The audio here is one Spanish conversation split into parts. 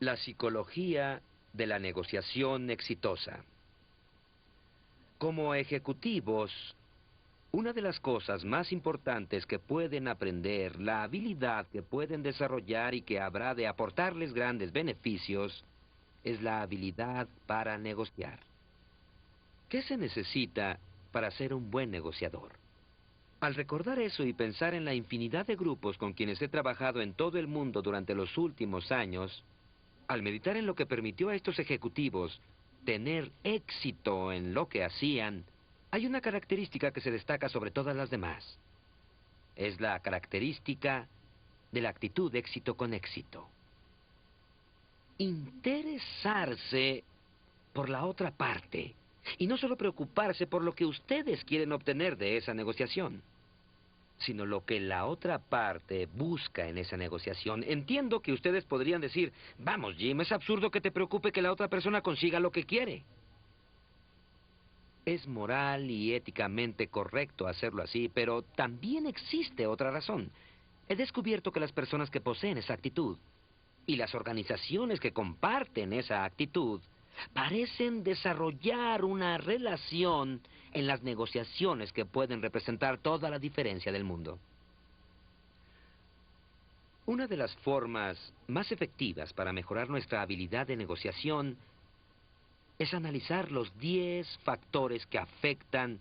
La psicología de la negociación exitosa. Como ejecutivos, una de las cosas más importantes que pueden aprender, la habilidad que pueden desarrollar y que habrá de aportarles grandes beneficios, es la habilidad para negociar. ¿Qué se necesita para ser un buen negociador? Al recordar eso y pensar en la infinidad de grupos con quienes he trabajado en todo el mundo durante los últimos años, al meditar en lo que permitió a estos ejecutivos tener éxito en lo que hacían, hay una característica que se destaca sobre todas las demás. Es la característica de la actitud de éxito con éxito. Interesarse por la otra parte y no solo preocuparse por lo que ustedes quieren obtener de esa negociación, sino lo que la otra parte busca en esa negociación. Entiendo que ustedes podrían decir, vamos, Jim, es absurdo que te preocupe que la otra persona consiga lo que quiere. Es moral y éticamente correcto hacerlo así, pero también existe otra razón. He descubierto que las personas que poseen esa actitud y las organizaciones que comparten esa actitud parecen desarrollar una relación en las negociaciones que pueden representar toda la diferencia del mundo. Una de las formas más efectivas para mejorar nuestra habilidad de negociación es analizar los 10 factores que afectan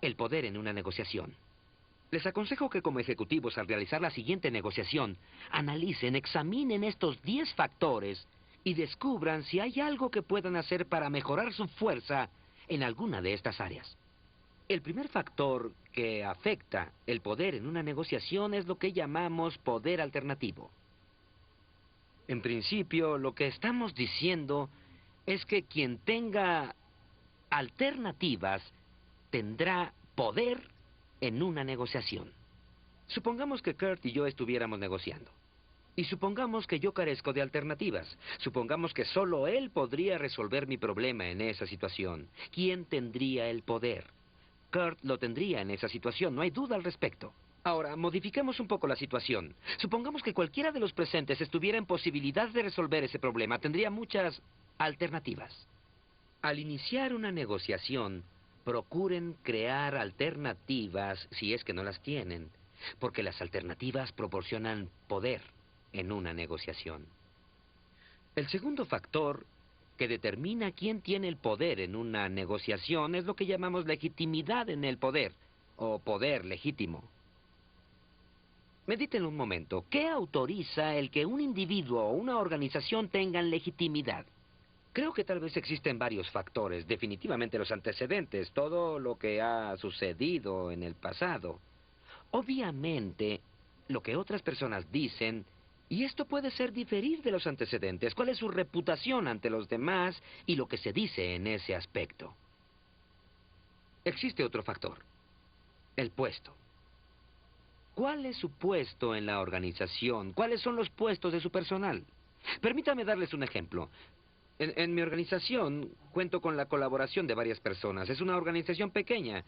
el poder en una negociación. Les aconsejo que como ejecutivos al realizar la siguiente negociación, analicen, examinen estos 10 factores y descubran si hay algo que puedan hacer para mejorar su fuerza en alguna de estas áreas. El primer factor que afecta el poder en una negociación es lo que llamamos poder alternativo. En principio, lo que estamos diciendo es que quien tenga alternativas tendrá poder en una negociación. Supongamos que Kurt y yo estuviéramos negociando. Y supongamos que yo carezco de alternativas. Supongamos que solo él podría resolver mi problema en esa situación. ¿Quién tendría el poder? Kurt lo tendría en esa situación, no hay duda al respecto. Ahora, modifiquemos un poco la situación. Supongamos que cualquiera de los presentes estuviera en posibilidad de resolver ese problema. Tendría muchas alternativas. Al iniciar una negociación, procuren crear alternativas si es que no las tienen, porque las alternativas proporcionan poder en una negociación. El segundo factor que determina quién tiene el poder en una negociación es lo que llamamos legitimidad en el poder, o poder legítimo. Mediten un momento. ¿Qué autoriza el que un individuo o una organización tengan legitimidad? Creo que tal vez existen varios factores. Definitivamente los antecedentes, todo lo que ha sucedido en el pasado. Obviamente, lo que otras personas dicen, y esto puede ser diferir de los antecedentes. ¿Cuál es su reputación ante los demás y lo que se dice en ese aspecto? Existe otro factor, el puesto. ¿Cuál es su puesto en la organización? ¿Cuáles son los puestos de su personal? Permítame darles un ejemplo. En mi organización cuento con la colaboración de varias personas. Es una organización pequeña.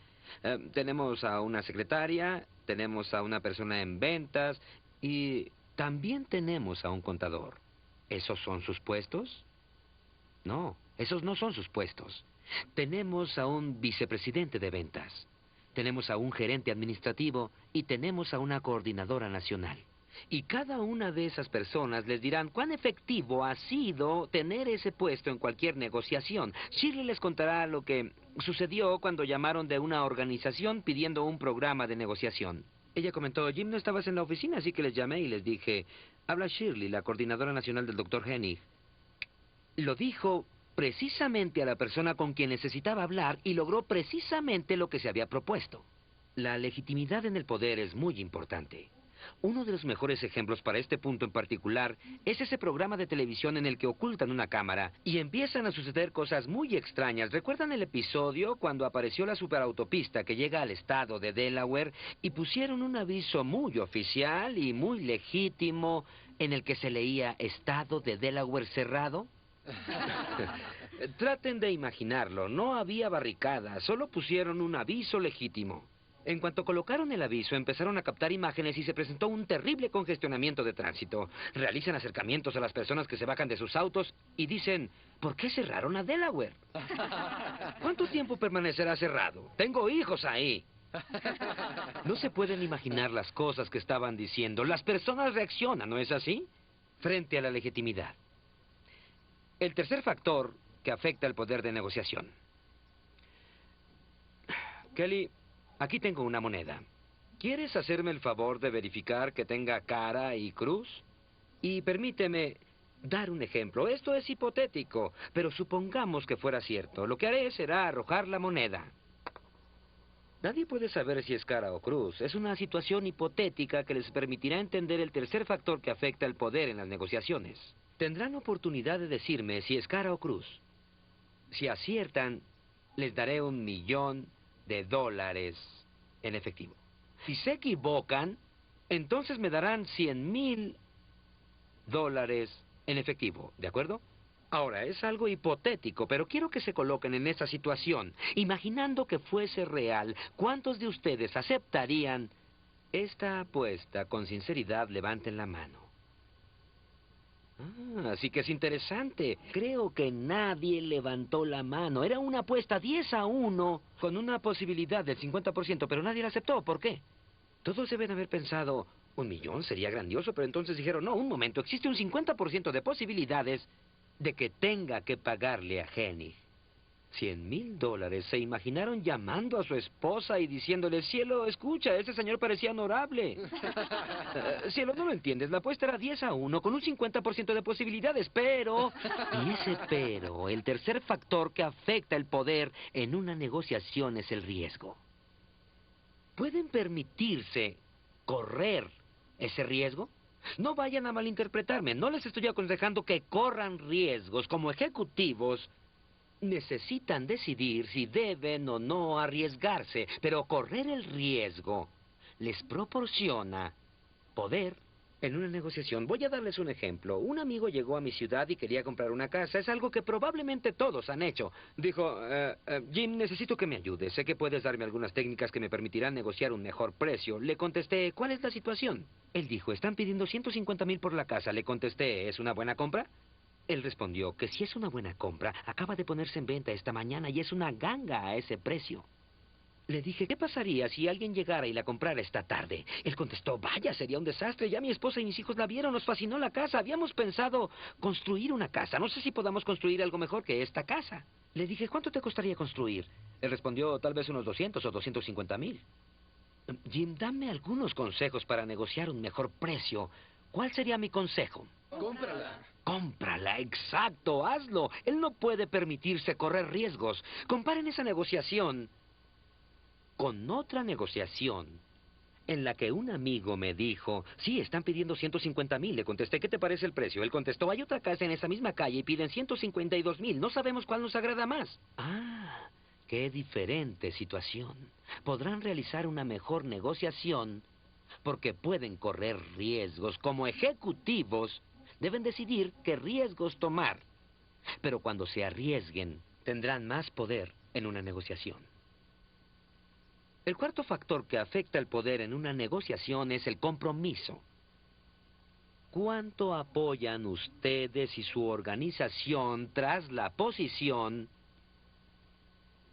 Tenemos a una secretaria, tenemos a una persona en ventas y también tenemos a un contador. ¿Esos son sus puestos? No, esos no son sus puestos. Tenemos a un vicepresidente de ventas. Tenemos a un gerente administrativo y tenemos a una coordinadora nacional. Y cada una de esas personas les dirán cuán efectivo ha sido tener ese puesto en cualquier negociación. Shirley les contará lo que sucedió cuando llamaron de una organización pidiendo un programa de negociación. Ella comentó, Jim, no estabas en la oficina, así que les llamé y les dije, habla Shirley, la coordinadora nacional del Dr. Hennig. Lo dijo precisamente a la persona con quien necesitaba hablar y logró precisamente lo que se había propuesto. La legitimidad en el poder es muy importante. Uno de los mejores ejemplos para este punto en particular es ese programa de televisión en el que ocultan una cámara y empiezan a suceder cosas muy extrañas. ¿Recuerdan el episodio cuando apareció la superautopista que llega al estado de Delaware y pusieron un aviso muy oficial y muy legítimo en el que se leía Estado de Delaware cerrado? Traten de imaginarlo, no había barricadas, solo pusieron un aviso legítimo. En cuanto colocaron el aviso, empezaron a captar imágenes y se presentó un terrible congestionamiento de tránsito. Realizan acercamientos a las personas que se bajan de sus autos y dicen, ¿por qué cerraron a Delaware? ¿Cuánto tiempo permanecerá cerrado? Tengo hijos ahí. No se pueden imaginar las cosas que estaban diciendo. Las personas reaccionan, ¿no es así? Frente a la legitimidad. El tercer factor que afecta el poder de negociación. Kelly, aquí tengo una moneda. ¿Quieres hacerme el favor de verificar que tenga cara y cruz? Y permíteme dar un ejemplo. Esto es hipotético, pero supongamos que fuera cierto. Lo que haré será arrojar la moneda. Nadie puede saber si es cara o cruz. Es una situación hipotética que les permitirá entender el tercer factor que afecta el poder en las negociaciones. Tendrán oportunidad de decirme si es cara o cruz. Si aciertan, les daré $1,000,000 en efectivo. Si se equivocan, entonces me darán $100,000 en efectivo, ¿de acuerdo? Ahora, es algo hipotético, pero quiero que se coloquen en esa situación. Imaginando que fuese real, ¿cuántos de ustedes aceptarían esta apuesta? Con sinceridad, levanten la mano. Así que es interesante. Creo que nadie levantó la mano. Era una apuesta 10-1 con una posibilidad del 50%, pero nadie la aceptó. ¿Por qué? Todos deben haber pensado, $1,000,000 sería grandioso, pero entonces dijeron, no, un momento, existe un 50% de posibilidades de que tenga que pagarle a Hennig $100,000. Se imaginaron llamando a su esposa y diciéndole, cielo, escucha, ese señor parecía honorable. Cielo, no lo entiendes, la apuesta era 10-1 con un 50% de posibilidades, pero... Y ese pero, el tercer factor que afecta el poder en una negociación es el riesgo. ¿Pueden permitirse correr ese riesgo? No vayan a malinterpretarme, no les estoy aconsejando que corran riesgos. Como ejecutivos, necesitan decidir si deben o no arriesgarse, pero correr el riesgo les proporciona poder en una negociación. Voy a darles un ejemplo. Un amigo llegó a mi ciudad y quería comprar una casa. Es algo que probablemente todos han hecho. Dijo, Jim, necesito que me ayudes. Sé que puedes darme algunas técnicas que me permitirán negociar un mejor precio. Le contesté, ¿cuál es la situación? Él dijo, están pidiendo $150,000 por la casa. Le contesté, ¿es una buena compra? Él respondió que si es una buena compra, acaba de ponerse en venta esta mañana y es una ganga a ese precio. Le dije, ¿qué pasaría si alguien llegara y la comprara esta tarde? Él contestó, vaya, sería un desastre. Ya mi esposa y mis hijos la vieron, nos fascinó la casa. Habíamos pensado construir una casa. No sé si podamos construir algo mejor que esta casa. Le dije, ¿cuánto te costaría construir? Él respondió, tal vez unos 200 o 250,000. Jim, dame algunos consejos para negociar un mejor precio. ¿Cuál sería mi consejo? Cómprala. Cómprala, exacto, hazlo. Él no puede permitirse correr riesgos. Comparen esa negociación con otra negociación en la que un amigo me dijo, sí, están pidiendo 150,000. Le contesté, ¿qué te parece el precio? Él contestó, hay otra casa en esa misma calle y piden 152,000. No sabemos cuál nos agrada más. Ah, qué diferente situación. Podrán realizar una mejor negociación porque pueden correr riesgos. Como ejecutivos, deben decidir qué riesgos tomar. Pero cuando se arriesguen, tendrán más poder en una negociación. El cuarto factor que afecta el poder en una negociación es el compromiso. ¿Cuánto apoyan ustedes y su organización tras la posición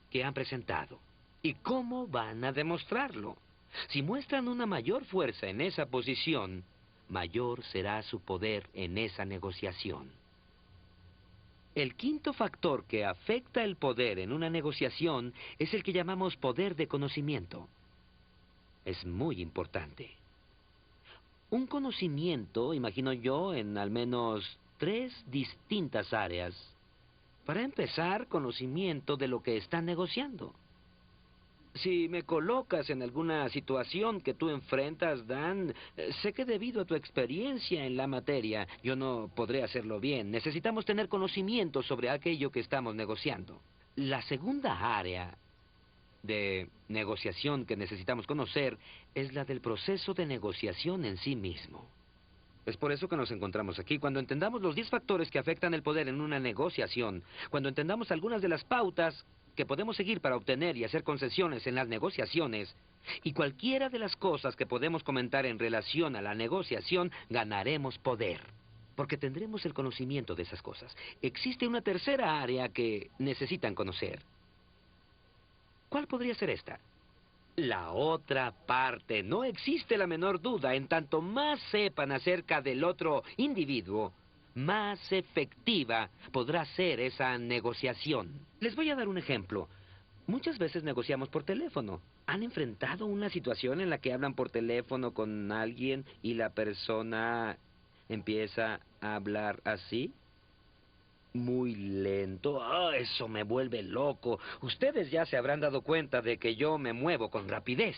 que han presentado? ¿Y cómo van a demostrarlo? Si muestran una mayor fuerza en esa posición, mayor será su poder en esa negociación. El quinto factor que afecta el poder en una negociación es el que llamamos poder de conocimiento. Es muy importante. Un conocimiento, imagino yo, en al menos 3 distintas áreas. Para empezar, conocimiento de lo que están negociando. Si me colocas en alguna situación que tú enfrentas, Dan, sé que debido a tu experiencia en la materia, yo no podré hacerlo bien. Necesitamos tener conocimiento sobre aquello que estamos negociando. La segunda área de negociación que necesitamos conocer es la del proceso de negociación en sí mismo. Es por eso que nos encontramos aquí. Cuando entendamos los 10 factores que afectan el poder en una negociación, cuando entendamos algunas de las pautas que podemos seguir para obtener y hacer concesiones en las negociaciones, y cualquiera de las cosas que podemos comentar en relación a la negociación, ganaremos poder. Porque tendremos el conocimiento de esas cosas. Existe una tercera área que necesitan conocer. ¿Cuál podría ser esta? La otra parte. No existe la menor duda. En tanto más sepan acerca del otro individuo, más efectiva podrá ser esa negociación. Les voy a dar un ejemplo. Muchas veces negociamos por teléfono. ¿Han enfrentado una situación en la que hablan por teléfono con alguien y la persona empieza a hablar así? Muy lento. Ah, eso me vuelve loco. Ustedes ya se habrán dado cuenta de que yo me muevo con rapidez.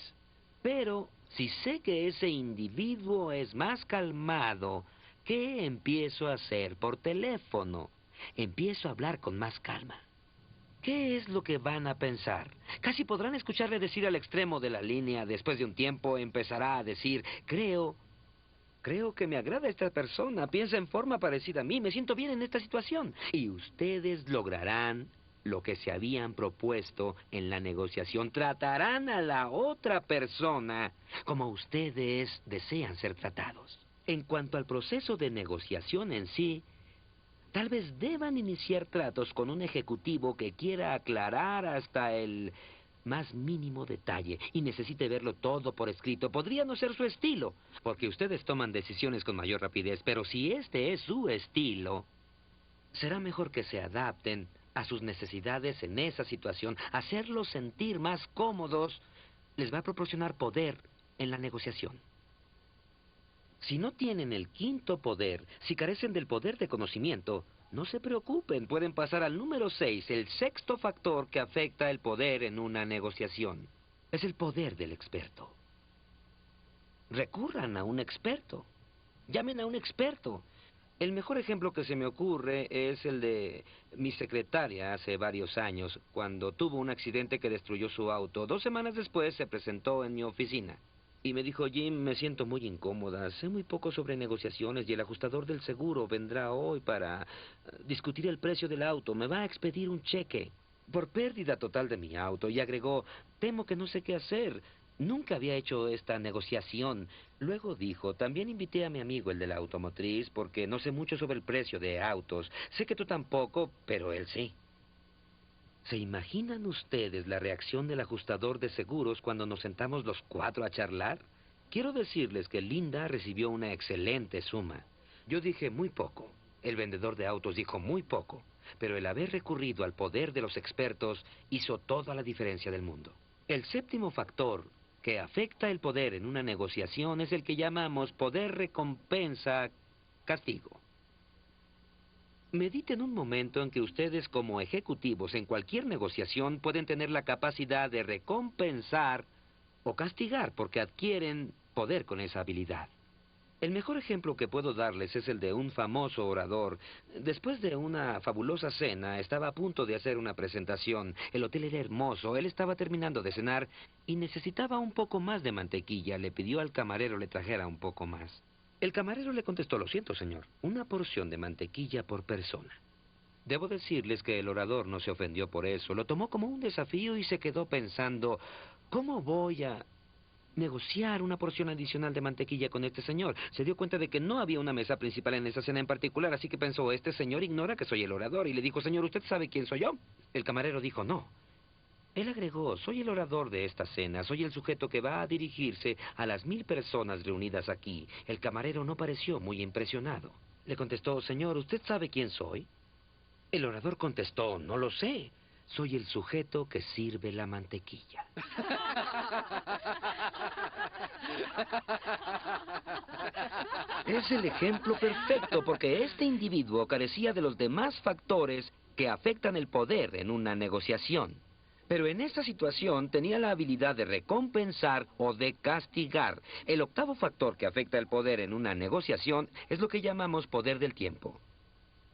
Pero si sé que ese individuo es más calmado, ¿qué empiezo a hacer por teléfono? Empiezo a hablar con más calma. ¿Qué es lo que van a pensar? Casi podrán escucharle decir al extremo de la línea. Después de un tiempo empezará a decir, creo que me agrada esta persona, piensa en forma parecida a mí, me siento bien en esta situación. Y ustedes lograrán lo que se habían propuesto en la negociación. Tratarán a la otra persona como ustedes desean ser tratados. En cuanto al proceso de negociación en sí, tal vez deban iniciar tratos con un ejecutivo que quiera aclarar hasta el más mínimo detalle y necesite verlo todo por escrito. Podría no ser su estilo, porque ustedes toman decisiones con mayor rapidez, pero si este es su estilo, será mejor que se adapten a sus necesidades en esa situación. Hacerlos sentir más cómodos les va a proporcionar poder en la negociación. Si no tienen el quinto poder, si carecen del poder de conocimiento, no se preocupen, pueden pasar al número 6, el sexto factor que afecta el poder en una negociación. Es el poder del experto. Recurran a un experto. Llamen a un experto. El mejor ejemplo que se me ocurre es el de mi secretaria hace varios años, cuando tuvo un accidente que destruyó su auto. 2 semanas después se presentó en mi oficina. Y me dijo, Jim, me siento muy incómoda, sé muy poco sobre negociaciones y el ajustador del seguro vendrá hoy para discutir el precio del auto. Me va a expedir un cheque por pérdida total de mi auto. Y agregó, temo que no sé qué hacer. Nunca había hecho esta negociación. Luego dijo, también invité a mi amigo, el de la automotriz, porque no sé mucho sobre el precio de autos. Sé que tú tampoco, pero él sí. ¿Se imaginan ustedes la reacción del ajustador de seguros cuando nos sentamos los 4 a charlar? Quiero decirles que Linda recibió una excelente suma. Yo dije muy poco. El vendedor de autos dijo muy poco. Pero el haber recurrido al poder de los expertos hizo toda la diferencia del mundo. El séptimo factor que afecta el poder en una negociación es el que llamamos poder recompensa-castigo. Mediten un momento en que ustedes como ejecutivos en cualquier negociación pueden tener la capacidad de recompensar o castigar porque adquieren poder con esa habilidad. El mejor ejemplo que puedo darles es el de un famoso orador. Después de una fabulosa cena, estaba a punto de hacer una presentación. El hotel era hermoso, él estaba terminando de cenar y necesitaba un poco más de mantequilla. Le pidió al camarero le trajera un poco más. El camarero le contestó, lo siento, señor, una porción de mantequilla por persona. Debo decirles que el orador no se ofendió por eso, lo tomó como un desafío y se quedó pensando, ¿cómo voy a negociar una porción adicional de mantequilla con este señor? Se dio cuenta de que no había una mesa principal en esa cena en particular, así que pensó, este señor ignora que soy el orador, y le dijo, señor, ¿usted sabe quién soy yo? El camarero dijo, no. Él agregó, soy el orador de esta cena, soy el sujeto que va a dirigirse a las 1000 personas reunidas aquí. El camarero no pareció muy impresionado. Le contestó, señor, ¿usted sabe quién soy? El orador contestó, no lo sé. Soy el sujeto que sirve la mantequilla. Es el ejemplo perfecto porque este individuo carecía de los demás factores que afectan el poder en una negociación. Pero en esta situación tenía la habilidad de recompensar o de castigar. El octavo factor que afecta el poder en una negociación es lo que llamamos poder del tiempo.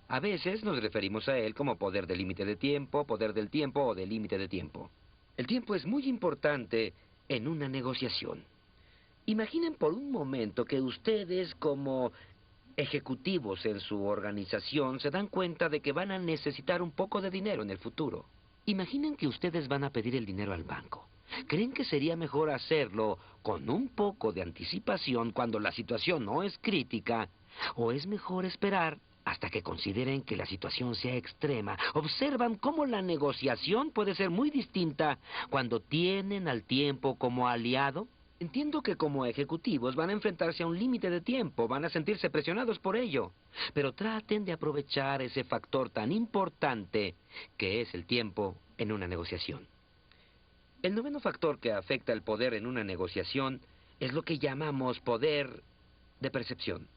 A veces nos referimos a él como poder del límite de tiempo, poder del tiempo o del límite de tiempo. El tiempo es muy importante en una negociación. Imaginen por un momento que ustedes como ejecutivos en su organización se dan cuenta de que van a necesitar un poco de dinero en el futuro. Imaginen que ustedes van a pedir el dinero al banco. ¿Creen que sería mejor hacerlo con un poco de anticipación cuando la situación no es crítica? ¿O es mejor esperar hasta que consideren que la situación sea extrema? Observan cómo la negociación puede ser muy distinta cuando tienen al tiempo como aliado. Entiendo que como ejecutivos van a enfrentarse a un límite de tiempo, van a sentirse presionados por ello, pero traten de aprovechar ese factor tan importante que es el tiempo en una negociación. El noveno factor que afecta el poder en una negociación es lo que llamamos poder de percepción.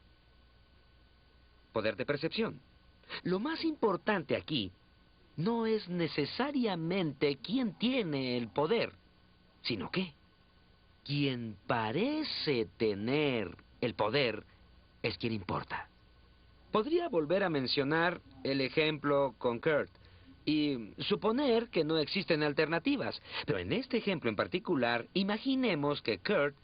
Poder de percepción. Lo más importante aquí no es necesariamente quién tiene el poder, sino que quien parece tener el poder es quien importa. Podría volver a mencionar el ejemplo con Kurt y suponer que no existen alternativas. Pero en este ejemplo en particular, imaginemos que Kurt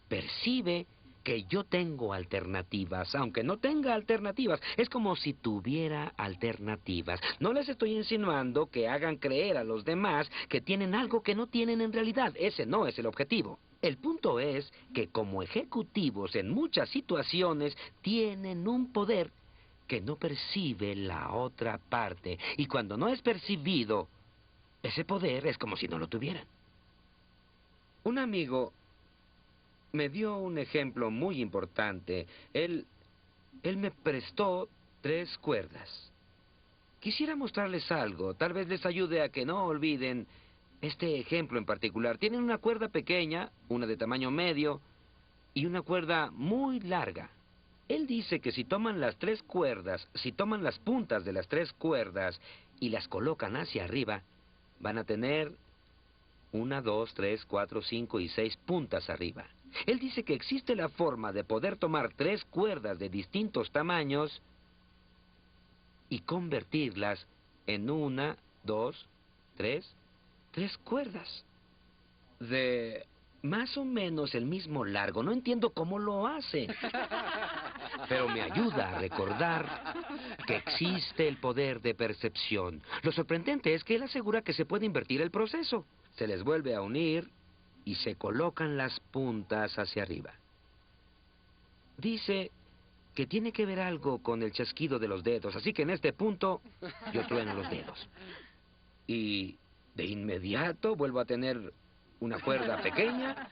percibe que yo tengo alternativas, aunque no tenga alternativas. Es como si tuviera alternativas. No les estoy insinuando que hagan creer a los demás que tienen algo que no tienen en realidad. Ese no es el objetivo. El punto es que como ejecutivos en muchas situaciones tienen un poder que no percibe la otra parte. Y cuando no es percibido, ese poder es como si no lo tuvieran. Un amigo me dio un ejemplo muy importante. Él me prestó 3 cuerdas. Quisiera mostrarles algo. Tal vez les ayude a que no olviden este ejemplo en particular. Tienen una cuerda pequeña, una de tamaño medio y una cuerda muy larga. Él dice que si toman las 3 cuerdas, si toman las puntas de las 3 cuerdas y las colocan hacia arriba, van a tener 1, 2, 3, 4, 5 y 6 puntas arriba. Él dice que existe la forma de poder tomar 3 cuerdas de distintos tamaños y convertirlas en 1, 2, 3 cuerdas de más o menos el mismo largo. No entiendo cómo lo hace, pero me ayuda a recordar que existe el poder de percepción. Lo sorprendente es que él asegura que se puede invertir el proceso. Se les vuelve a unir y se colocan las puntas hacia arriba. Dice que tiene que ver algo con el chasquido de los dedos, así que en este punto yo trueno los dedos. Y de inmediato vuelvo a tener una cuerda pequeña,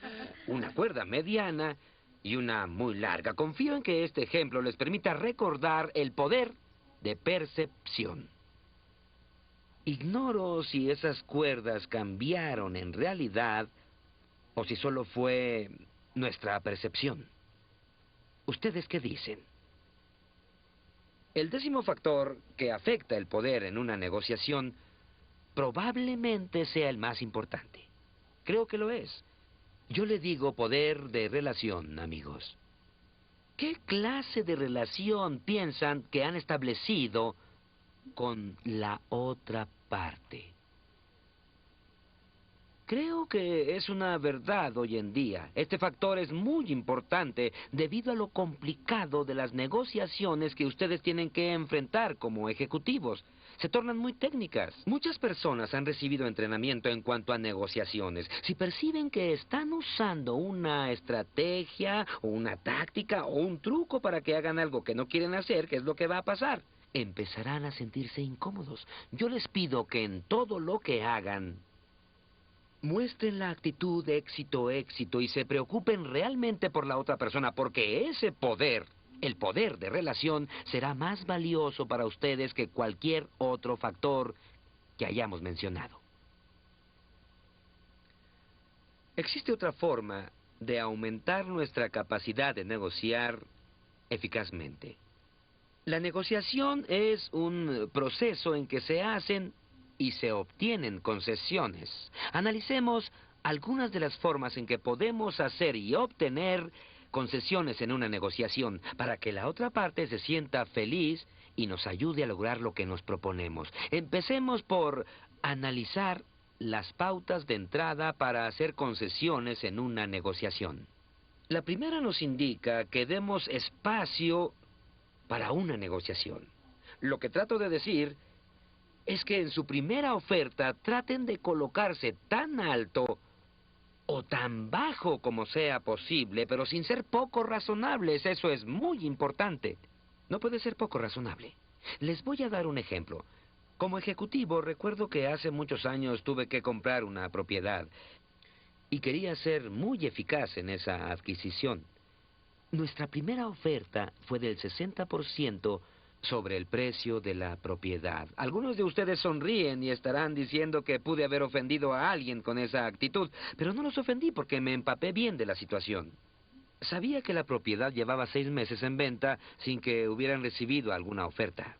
una cuerda mediana y una muy larga. Confío en que este ejemplo les permita recordar el poder de percepción. Ignoro si esas cuerdas cambiaron en realidad o si solo fue nuestra percepción. ¿Ustedes qué dicen? El 10º factor que afecta el poder en una negociación probablemente sea el más importante. Creo que lo es. Yo le digo poder de relación, amigos. ¿Qué clase de relación piensan que han establecido con la otra parte? Creo que es una verdad hoy en día. Este factor es muy importante debido a lo complicado de las negociaciones que ustedes tienen que enfrentar como ejecutivos. Se tornan muy técnicas. Muchas personas han recibido entrenamiento en cuanto a negociaciones. Si perciben que están usando una estrategia o una táctica o un truco para que hagan algo que no quieren hacer, ¿qué es lo que va a pasar? Empezarán a sentirse incómodos. Yo les pido que en todo lo que hagan muestren la actitud de éxito y se preocupen realmente por la otra persona, porque ese poder, el poder de relación, será más valioso para ustedes que cualquier otro factor que hayamos mencionado. Existe otra forma de aumentar nuestra capacidad de negociar eficazmente. La negociación es un proceso en que se hacen y se obtienen concesiones. Analicemos algunas de las formas en que podemos hacer y obtener concesiones en una negociación para que la otra parte se sienta feliz y nos ayude a lograr lo que nos proponemos. Empecemos por analizar las pautas de entrada para hacer concesiones en una negociación. La primera nos indica que demos espacio para una negociación. Lo que trato de decir es que en su primera oferta traten de colocarse tan alto o tan bajo como sea posible, pero sin ser poco razonables. Eso es muy importante. No puede ser poco razonable. Les voy a dar un ejemplo. Como ejecutivo, recuerdo que hace muchos años tuve que comprar una propiedad y quería ser muy eficaz en esa adquisición. Nuestra primera oferta fue del 60% sobre el precio de la propiedad. Algunos de ustedes sonríen y estarán diciendo que pude haber ofendido a alguien con esa actitud, pero no los ofendí porque me empapé bien de la situación. Sabía que la propiedad llevaba 6 meses en venta sin que hubieran recibido alguna oferta.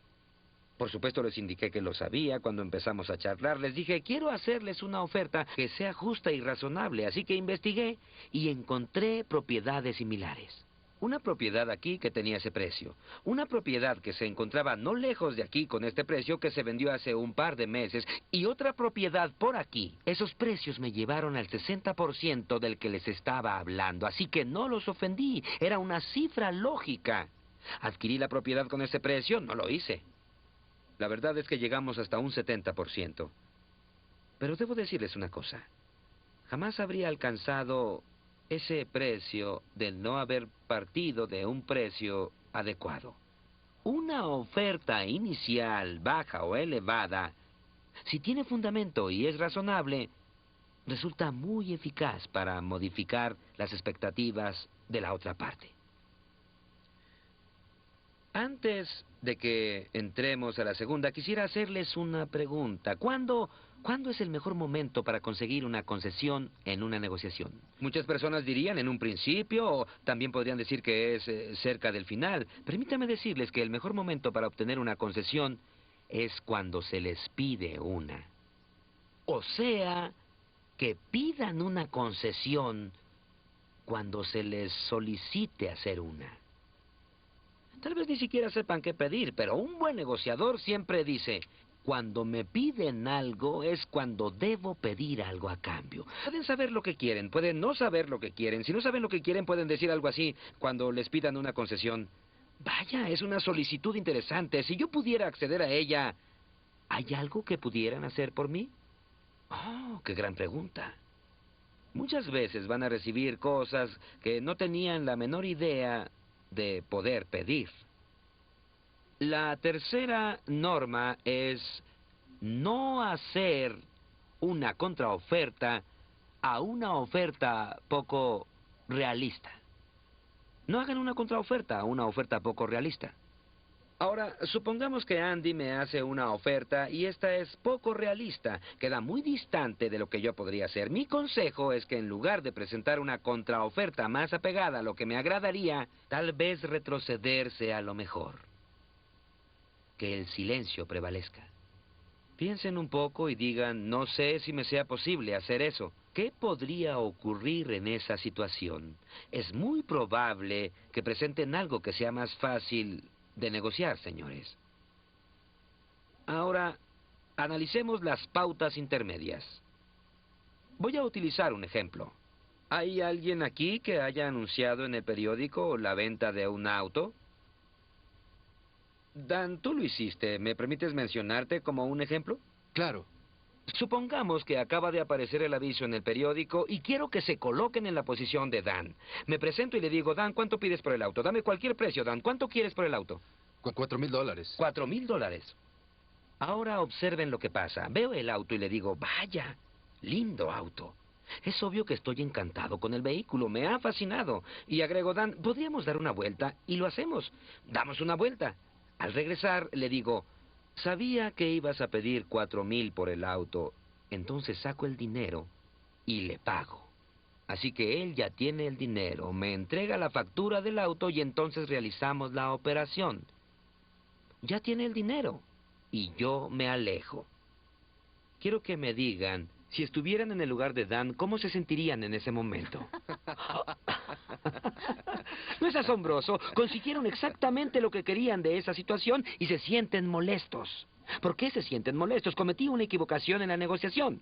Por supuesto, les indiqué que lo sabía cuando empezamos a charlar. Les dije, quiero hacerles una oferta que sea justa y razonable. Así que investigué y encontré propiedades similares. Una propiedad aquí que tenía ese precio. Una propiedad que se encontraba no lejos de aquí con este precio que se vendió hace un par de meses. Y otra propiedad por aquí. Esos precios me llevaron al 60% del que les estaba hablando. Así que no los ofendí. Era una cifra lógica. ¿Adquirí la propiedad con ese precio? No lo hice. La verdad es que llegamos hasta un 70%. Pero debo decirles una cosa. Jamás habría alcanzado ese precio de no haber partido de un precio adecuado. Una oferta inicial baja o elevada, si tiene fundamento y es razonable, resulta muy eficaz para modificar las expectativas de la otra parte. Antes de que entremos a la segunda, quisiera hacerles una pregunta. ¿Cuándo es el mejor momento para conseguir una concesión en una negociación? Muchas personas dirían en un principio, o también podrían decir que es cerca del final. Permítame decirles que el mejor momento para obtener una concesión es cuando se les pide una. O sea, que pidan una concesión cuando se les solicite hacer una. Tal vez ni siquiera sepan qué pedir, pero un buen negociador siempre dice, cuando me piden algo es cuando debo pedir algo a cambio. Pueden saber lo que quieren, pueden no saber lo que quieren. Si no saben lo que quieren, pueden decir algo así cuando les pidan una concesión. Vaya, es una solicitud interesante. Si yo pudiera acceder a ella, ¿hay algo que pudieran hacer por mí? Oh, qué gran pregunta. Muchas veces van a recibir cosas que no tenían la menor idea de poder pedir. La tercera norma es no hacer una contraoferta a una oferta poco realista. No hagan una contraoferta a una oferta poco realista. Ahora, supongamos que Andy me hace una oferta y esta es poco realista, queda muy distante de lo que yo podría hacer. Mi consejo es que en lugar de presentar una contraoferta más apegada a lo que me agradaría, tal vez retroceder sea lo mejor. Que el silencio prevalezca. Piensen un poco y digan, no sé si me sea posible hacer eso. ¿Qué podría ocurrir en esa situación? Es muy probable que presenten algo que sea más fácil de negociar, señores. Ahora, analicemos las pautas intermedias. Voy a utilizar un ejemplo. ¿Hay alguien aquí que haya anunciado en el periódico la venta de un auto? Dan, tú lo hiciste. ¿Me permites mencionarte como un ejemplo? Claro. Supongamos que acaba de aparecer el aviso en el periódico y quiero que se coloquen en la posición de Dan. Me presento y le digo, Dan, ¿cuánto pides por el auto? Dame cualquier precio, Dan. ¿Cuánto quieres por el auto? $4,000. $4,000. Ahora observen lo que pasa. Veo el auto y le digo, vaya, lindo auto. Es obvio que estoy encantado con el vehículo, me ha fascinado. Y agrego, Dan, ¿podríamos dar una vuelta? Y lo hacemos. Damos una vuelta. Al regresar, le digo, sabía que ibas a pedir 4,000 por el auto, entonces saco el dinero y le pago. Así que él ya tiene el dinero, me entrega la factura del auto y entonces realizamos la operación. Ya tiene el dinero y yo me alejo. Quiero que me digan, si estuvieran en el lugar de Dan, ¿cómo se sentirían en ese momento? ¿No es asombroso? Consiguieron exactamente lo que querían de esa situación y se sienten molestos. ¿Por qué se sienten molestos? Cometí una equivocación en la negociación.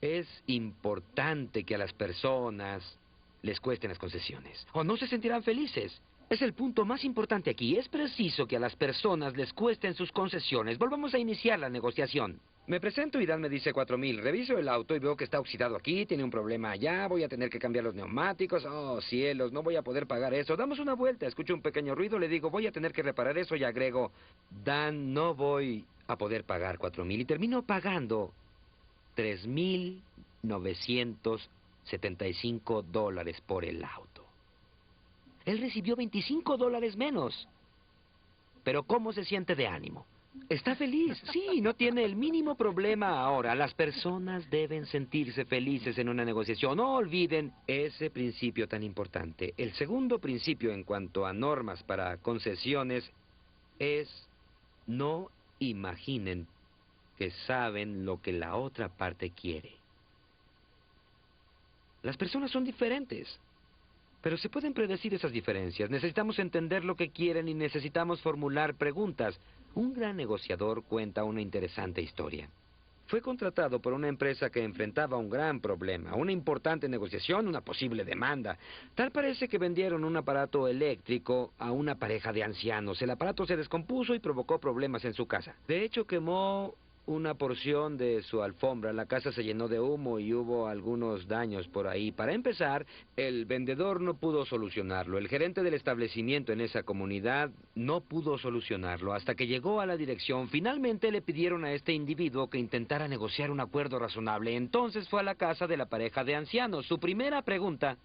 Es importante que a las personas les cuesten las concesiones, o no se sentirán felices. Es el punto más importante aquí. Es preciso que a las personas les cuesten sus concesiones. Volvamos a iniciar la negociación. Me presento y Dan me dice 4,000. Reviso el auto y veo que está oxidado aquí, tiene un problema allá, voy a tener que cambiar los neumáticos. Oh, cielos, no voy a poder pagar eso. Damos una vuelta, escucho un pequeño ruido, le digo, voy a tener que reparar eso y agrego, Dan, no voy a poder pagar 4,000. Y termino pagando $3,975 por el auto. Él recibió $25 menos. Pero ¿cómo se siente de ánimo? Está feliz, sí, no tiene el mínimo problema ahora. Las personas deben sentirse felices en una negociación. No olviden ese principio tan importante. El segundo principio en cuanto a normas para concesiones es no imaginen que saben lo que la otra parte quiere. Las personas son diferentes. Pero se pueden predecir esas diferencias. Necesitamos entender lo que quieren y necesitamos formular preguntas. Un gran negociador cuenta una interesante historia. Fue contratado por una empresa que enfrentaba un gran problema, una importante negociación, una posible demanda. Tal parece que vendieron un aparato eléctrico a una pareja de ancianos. El aparato se descompuso y provocó problemas en su casa. De hecho, quemó una porción de su alfombra. La casa se llenó de humo y hubo algunos daños por ahí. Para empezar, el vendedor no pudo solucionarlo. El gerente del establecimiento en esa comunidad no pudo solucionarlo. Hasta que llegó a la dirección, finalmente le pidieron a este individuo que intentara negociar un acuerdo razonable. Entonces fue a la casa de la pareja de ancianos. Su primera pregunta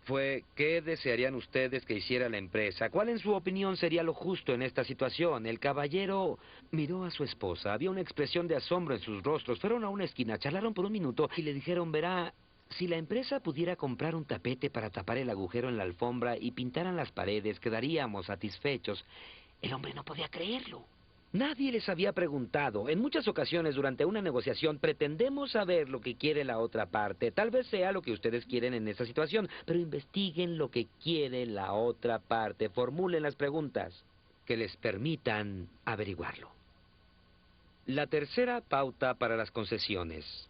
fue, ¿qué desearían ustedes que hiciera la empresa? ¿Cuál en su opinión sería lo justo en esta situación? El caballero miró a su esposa. Había una expresión de asombro en sus rostros. Fueron a una esquina, charlaron por un minuto y le dijeron, verá, si la empresa pudiera comprar un tapete para tapar el agujero en la alfombra y pintaran las paredes, quedaríamos satisfechos. El hombre no podía creerlo. Nadie les había preguntado. En muchas ocasiones durante una negociación pretendemos saber lo que quiere la otra parte. Tal vez sea lo que ustedes quieren en esta situación, pero investiguen lo que quiere la otra parte. Formulen las preguntas que les permitan averiguarlo. La tercera pauta para las concesiones.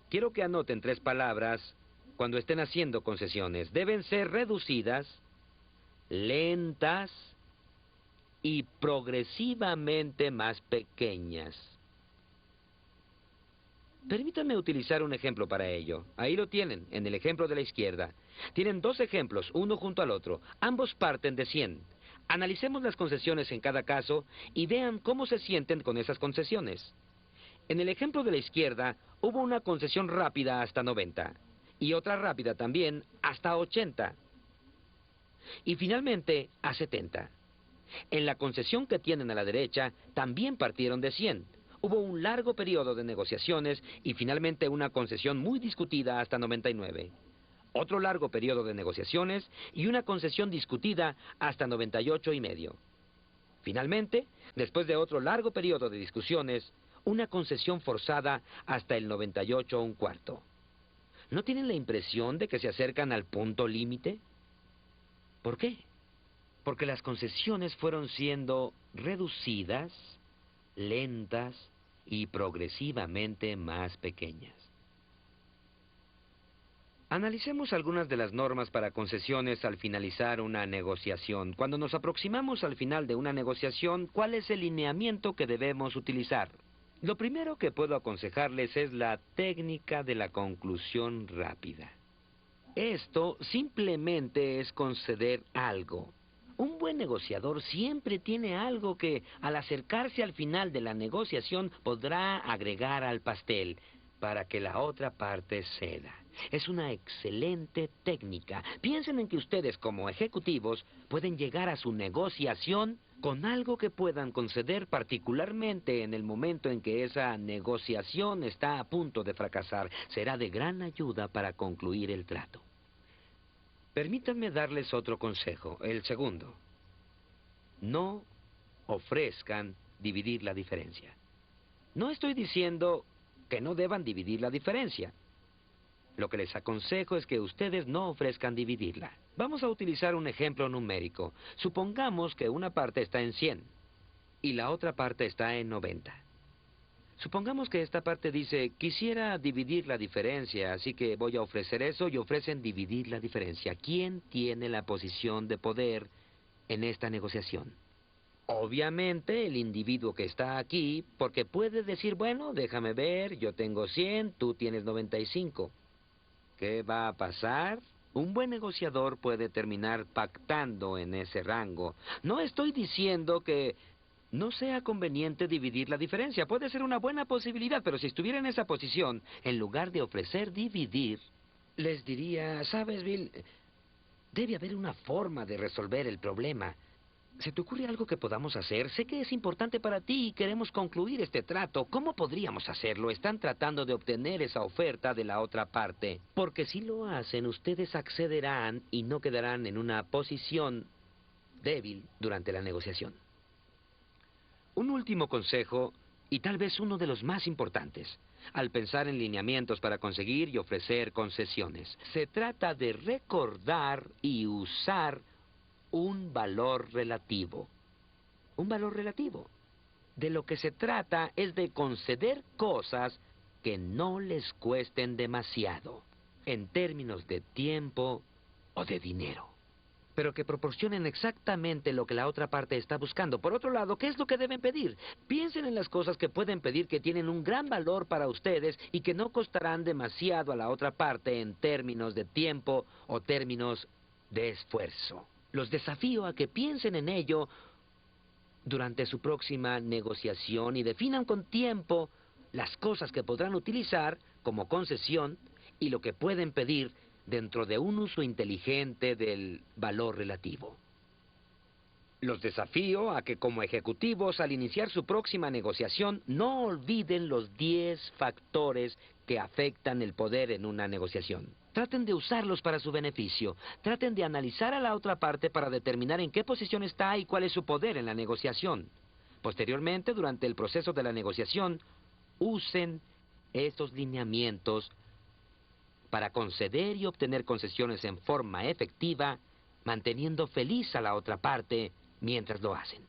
Quiero que anoten 3 palabras cuando estén haciendo concesiones. Deben ser reducidas, lentas y progresivamente más pequeñas. Permítanme utilizar un ejemplo para ello. Ahí lo tienen, en el ejemplo de la izquierda. Tienen 2 ejemplos, uno junto al otro. Ambos parten de 100. Analicemos las concesiones en cada caso y vean cómo se sienten con esas concesiones. En el ejemplo de la izquierda, hubo una concesión rápida hasta 90 y otra rápida también hasta 80 y finalmente a 70. En la concesión que tienen a la derecha, también partieron de 100. Hubo un largo periodo de negociaciones y finalmente una concesión muy discutida hasta 99. Otro largo periodo de negociaciones y una concesión discutida hasta 98 y medio. Finalmente, después de otro largo periodo de discusiones, una concesión forzada hasta el 98 un cuarto. ¿No tienen la impresión de que se acercan al punto límite? ¿Por qué? Porque las concesiones fueron siendo reducidas, lentas y progresivamente más pequeñas. Analicemos algunas de las normas para concesiones al finalizar una negociación. Cuando nos aproximamos al final de una negociación, ¿cuál es el lineamiento que debemos utilizar? Lo primero que puedo aconsejarles es la técnica de la conclusión rápida. Esto simplemente es conceder algo. Un buen negociador siempre tiene algo que, al acercarse al final de la negociación, podrá agregar al pastel para que la otra parte ceda. Es una excelente técnica. Piensen en que ustedes, como ejecutivos, pueden llegar a su negociación con algo que puedan conceder, particularmente en el momento en que esa negociación está a punto de fracasar. Será de gran ayuda para concluir el trato. Permítanme darles otro consejo, el segundo. No ofrezcan dividir la diferencia. No estoy diciendo que no deban dividir la diferencia. Lo que les aconsejo es que ustedes no ofrezcan dividirla. Vamos a utilizar un ejemplo numérico. Supongamos que una parte está en 100 y la otra parte está en 90. Supongamos que esta parte dice, quisiera dividir la diferencia, así que voy a ofrecer eso y ofrecen dividir la diferencia. ¿Quién tiene la posición de poder en esta negociación? Obviamente el individuo que está aquí, porque puede decir, bueno, déjame ver, yo tengo 100, tú tienes 95. ¿Qué va a pasar? Un buen negociador puede terminar pactando en ese rango. No estoy diciendo que no sea conveniente dividir la diferencia. Puede ser una buena posibilidad, pero si estuviera en esa posición, en lugar de ofrecer dividir, les diría, ¿sabes, Bill? Debe haber una forma de resolver el problema. ¿Se te ocurre algo que podamos hacer? Sé que es importante para ti y queremos concluir este trato. ¿Cómo podríamos hacerlo? Están tratando de obtener esa oferta de la otra parte. Porque si lo hacen, ustedes accederán y no quedarán en una posición débil durante la negociación. Un último consejo, y tal vez uno de los más importantes, al pensar en lineamientos para conseguir y ofrecer concesiones. Se trata de recordar y usar un valor relativo. Un valor relativo. De lo que se trata es de conceder cosas que no les cuesten demasiado, en términos de tiempo o de dinero, pero que proporcionen exactamente lo que la otra parte está buscando. Por otro lado, ¿qué es lo que deben pedir? Piensen en las cosas que pueden pedir que tienen un gran valor para ustedes y que no costarán demasiado a la otra parte en términos de tiempo o términos de esfuerzo. Los desafío a que piensen en ello durante su próxima negociación y definan con tiempo las cosas que podrán utilizar como concesión y lo que pueden pedir dentro de un uso inteligente del valor relativo. Los desafío a que como ejecutivos al iniciar su próxima negociación no olviden los 10 factores que afectan el poder en una negociación. Traten de usarlos para su beneficio. Traten de analizar a la otra parte para determinar en qué posición está y cuál es su poder en la negociación. Posteriormente, durante el proceso de la negociación, usen estos lineamientos para conceder y obtener concesiones en forma efectiva, manteniendo feliz a la otra parte mientras lo hacen.